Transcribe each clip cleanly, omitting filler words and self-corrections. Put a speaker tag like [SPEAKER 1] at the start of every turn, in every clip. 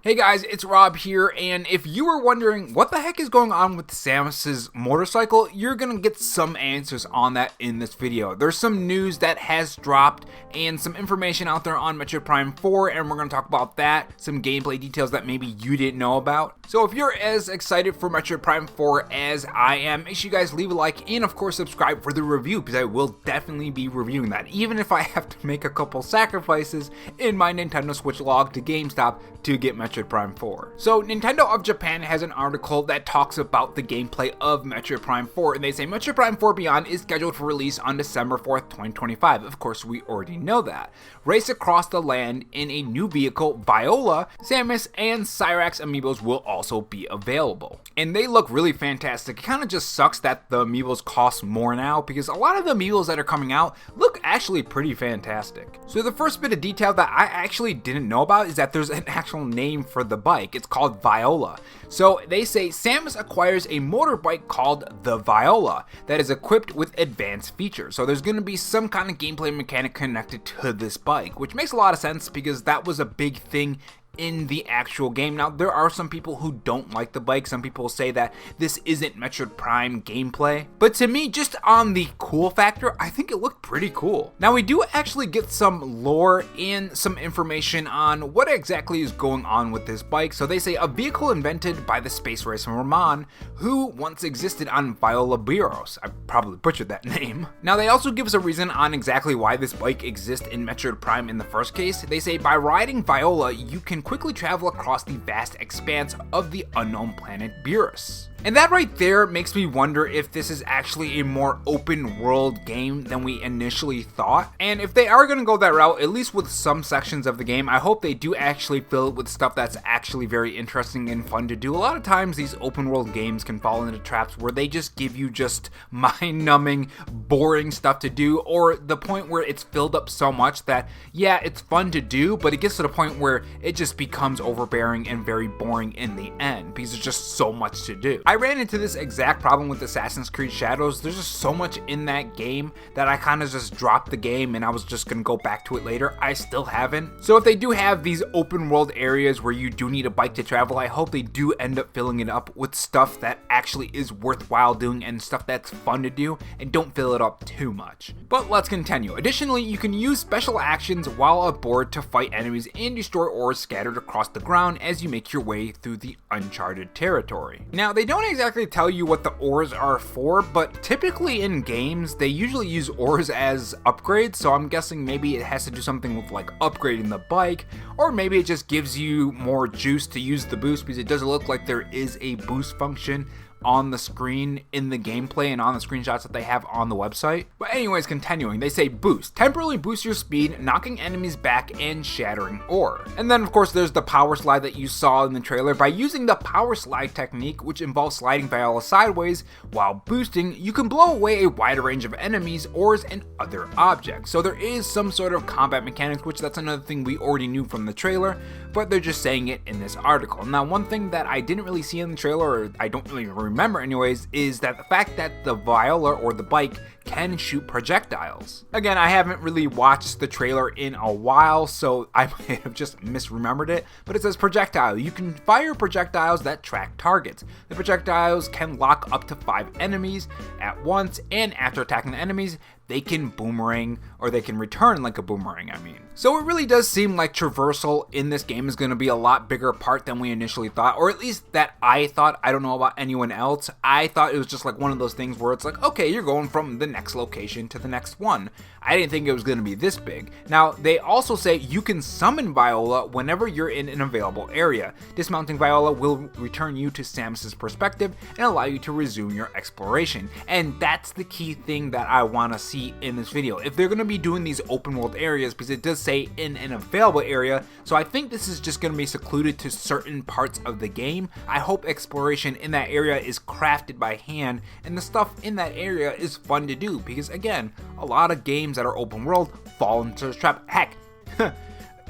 [SPEAKER 1] Hey guys, it's Rob here, and if you were wondering what the heck is going on with Samus's motorcycle, you're gonna get some answers on that in this video. There's some news that has dropped and some information out there on Metroid Prime 4, and we're gonna talk about that, some gameplay details that maybe you didn't know about. So if you're as excited for Metroid Prime 4 as I am, make sure you guys leave a like and of course subscribe for the review, because I will definitely be reviewing that, even if I have to make a couple sacrifices in my Nintendo Switch log to GameStop to get Metroid Prime 4. So Nintendo of Japan has an article that talks about the gameplay of Metroid Prime 4, and they say Metroid Prime 4 Beyond is scheduled for release on December 4th, 2025. Of course, we already know that. Race across the land in a new vehicle, Viola, Samus, and Sylux amiibos will also be available. And they look really fantastic. It kind of just sucks that the amiibos cost more now, because a lot of the amiibos that are coming out look actually pretty fantastic. So the first bit of detail that I actually didn't know about is that there's an actual name for the bike. It's called Viola. So they say Samus acquires a motorbike called the Viola that is equipped with advanced features. So there's going to be some kind of gameplay mechanic connected to this bike, which makes a lot of sense because that was a big thing in the actual game. Now, there are some people who don't like the bike. Some people say that this isn't Metroid Prime gameplay. But to me, just on the cool factor, I think it looked pretty cool. Now, we do actually get some lore and some information on what exactly is going on with this bike. So they say a vehicle invented by the space racer Raman, who once existed on Viola Byuros. I probably butchered that name. Now, they also give us a reason on exactly why this bike exists in Metroid Prime in the first case. They say by riding Viola, you can quickly travel across the vast expanse of the unknown planet Byuros. And that right there makes me wonder if this is actually a more open world game than we initially thought. And if they are going to go that route, at least with some sections of the game, I hope they do actually fill it with stuff that's actually very interesting and fun to do. A lot of times these open world games can fall into traps where they just give you just mind-numbing, boring stuff to do, or the point where it's filled up so much that, yeah, it's fun to do, but it gets to the point where it just becomes overbearing and very boring in the end because there's just so much to do. I ran into this exact problem with Assassin's Creed Shadows. There's just so much in that game that I kind of just dropped the game and I was just gonna go back to it later. I still haven't. So if they do have these open world areas where you do need a bike to travel, I hope they do end up filling it up with stuff that actually is worthwhile doing and stuff that's fun to do, and don't fill it up too much. But let's continue. Additionally, you can use special actions while aboard to fight enemies and destroy ores scattered across the ground as you make your way through the uncharted territory. Now, they don't exactly tell you what the ores are for, but typically in games they usually use ores as upgrades, so I'm guessing maybe it has to do something with like upgrading the bike, or maybe it just gives you more juice to use the boost, because it does look like there is a boost function on the screen in the gameplay and on the screenshots that they have on the website. But anyways, continuing, they say boost. Temporarily boost your speed, knocking enemies back and shattering ore. And then of course there's the power slide that you saw in the trailer. By using the power slide technique, which involves sliding Viola sideways while boosting, you can blow away a wider range of enemies, ores, and other objects. So there is some sort of combat mechanics, which that's another thing we already knew from the trailer, but they're just saying it in this article. Now, one thing that I didn't really see in the trailer, or I don't really remember anyways, is that the fact that the Viola or the bike can shoot projectiles. Again, I haven't really watched the trailer in a while, so I might have just misremembered it, but it says projectile. You can fire projectiles that track targets. The projectiles can lock up to 5 enemies at once, and after attacking the enemies, they can boomerang, or they can return like a boomerang, I mean. So it really does seem like traversal in this game is going to be a lot bigger part than we initially thought, or at least that I thought. I don't know about anyone else. I thought it was just like one of those things where it's like, okay, you're going from the next location to the next one. I didn't think it was going to be this big. Now, they also say you can summon Viola whenever you're in an available area. Dismounting Viola will return you to Samus's perspective and allow you to resume your exploration. And that's the key thing that I want to see in this video. If they're going to be doing these open world areas, because it does say in an available area, so I think this is just going to be secluded to certain parts of the game. I hope exploration in that area is crafted by hand and the stuff in that area is fun to do, because again, a lot of games that are open world fall into this trap. Heck,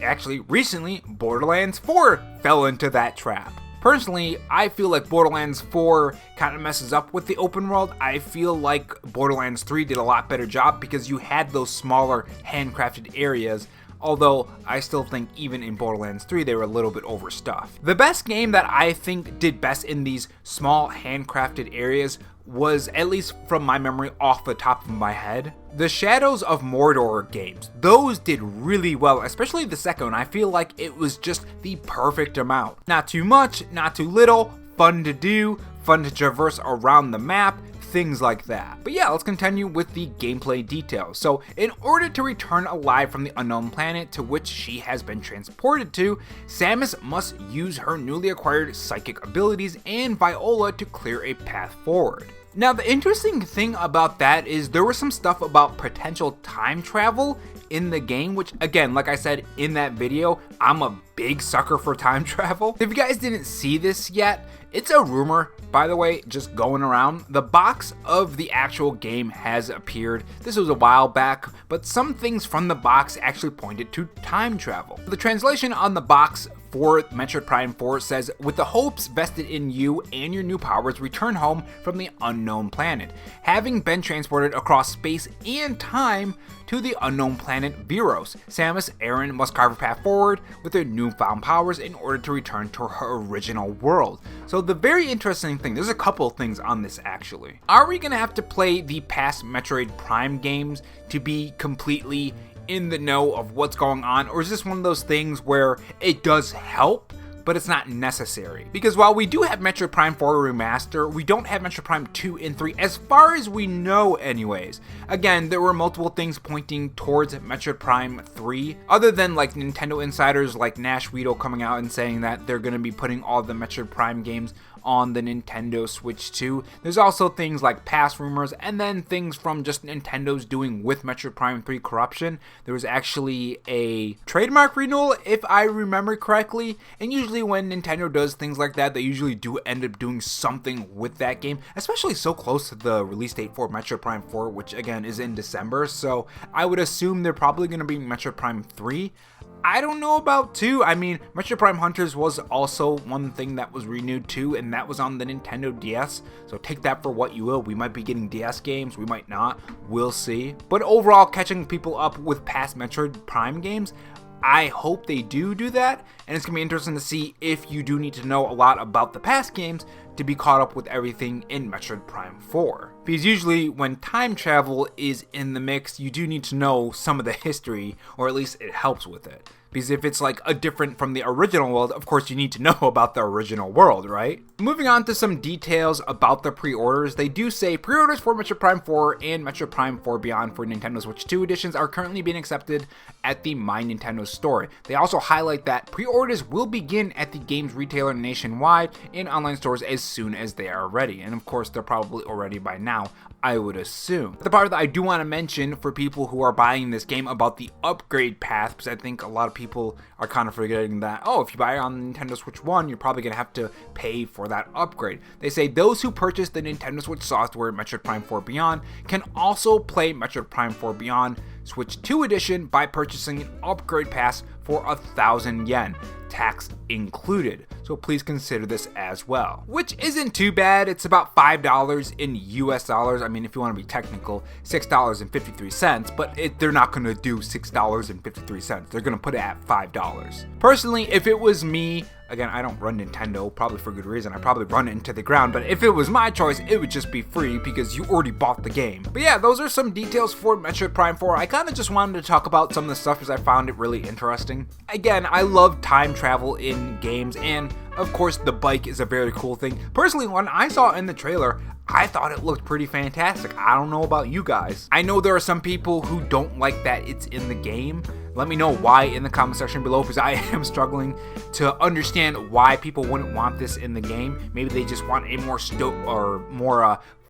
[SPEAKER 1] actually recently Borderlands 4 fell into that trap. Personally, I feel like Borderlands 4 kind of messes up with the open world. I feel like Borderlands 3 did a lot better job because you had those smaller handcrafted areas although I still think even in Borderlands 3 they were a little bit overstuffed. The best game that I think did best in these small handcrafted areas was, at least from my memory off the top of my head, the Shadows of Mordor games. Those did really well, especially the second one. I feel like it was just the perfect amount. Not too much, not too little, fun to do, fun to traverse around the map, things like that. But yeah, let's continue with the gameplay details. So in order to return alive from the unknown planet to which she has been transported to, Samus must use her newly acquired psychic abilities and Viola to clear a path forward. Now, the interesting thing about that is there was some stuff about potential time travel in the game, which again, like I said in that video, I'm a big sucker for time travel. If you guys didn't see this yet, it's a rumor, by the way, just going around. The box of the actual game has appeared. This was a while back, but some things from the box actually pointed to time travel. The translation on the box for Metroid Prime 4 says, with the hopes vested in you and your new powers, return home from the unknown planet. Having been transported across space and time to the unknown planet Byuros, Samus Aran must carve a path forward with her newfound powers in order to return to her original world. So the very interesting thing, there's a couple of things on this actually. Are we gonna have to play the past Metroid Prime games to be completely in the know of what's going on, or is this one of those things where it does help, but it's not necessary? Because while we do have Metroid Prime 4 Remaster, we don't have Metroid Prime 2 and 3, as far as we know anyways. Again, there were multiple things pointing towards Metroid Prime 3, other than like Nintendo insiders like Nash Weedle coming out and saying that they're going to be putting all the Metroid Prime games on the Nintendo Switch 2. There's also things like past rumors, and then things from just Nintendo's doing with Metroid Prime 3 Corruption. There was actually a trademark renewal, if I remember correctly, and usually when Nintendo does things like that, they usually do end up doing something with that game, especially so close to the release date for Metroid Prime 4, which again is in December, so I would assume they're probably going to be Metroid Prime 3. I don't know about 2. I mean, Metroid Prime Hunters was also one thing that was renewed too, and that was on the Nintendo DS, so take that for what you will. We might be getting DS games, we might not, we'll see. But overall, catching people up with past Metroid Prime games, I hope they do that, and it's going to be interesting to see if you do need to know a lot about the past games to be caught up with everything in Metroid Prime 4. Because usually when time travel is in the mix, you do need to know some of the history, or at least it helps with it. Because if it's like a different from the original world, of course you need to know about the original world, right? Moving on to some details about the pre-orders, they do say pre-orders for Metroid Prime 4 and Metroid Prime 4 Beyond for Nintendo Switch 2 editions are currently being accepted at the My Nintendo store. They also highlight that pre-orders will begin at the game's retailer nationwide and online stores as soon as they are ready. And of course, they're probably already by now, I would assume. The part that I do want to mention for people who are buying this game about the upgrade path, because I think a lot of people are kind of forgetting that, oh, if you buy it on Nintendo Switch 1, you're probably going to have to pay for that upgrade. They say those who purchase the Nintendo Switch software Metroid Prime 4 Beyond can also play Metroid Prime 4 Beyond Switch 2 edition by purchasing an upgrade pass for 1,000 yen, tax included. So please consider this as well. Which isn't too bad. It's about $5 in US dollars. I mean, if you want to be technical, $6.53, but they're not going to do $6.53. They're going to put it at $5. Personally, if it was me, again, I don't run Nintendo, probably for good reason. I probably run it into the ground, but if it was my choice, it would just be free because you already bought the game. But yeah, those are some details for Metroid Prime 4. I kind of just wanted to talk about some of the stuff because I found it really interesting. Again, I love time travel in games, and of course, the bike is a very cool thing. Personally, when I saw it in the trailer, I thought it looked pretty fantastic. I don't know about you guys. I know there are some people who don't like that it's in the game. Let me know why in the comment section below, because I am struggling to understand why people wouldn't want this in the game. Maybe they just want a more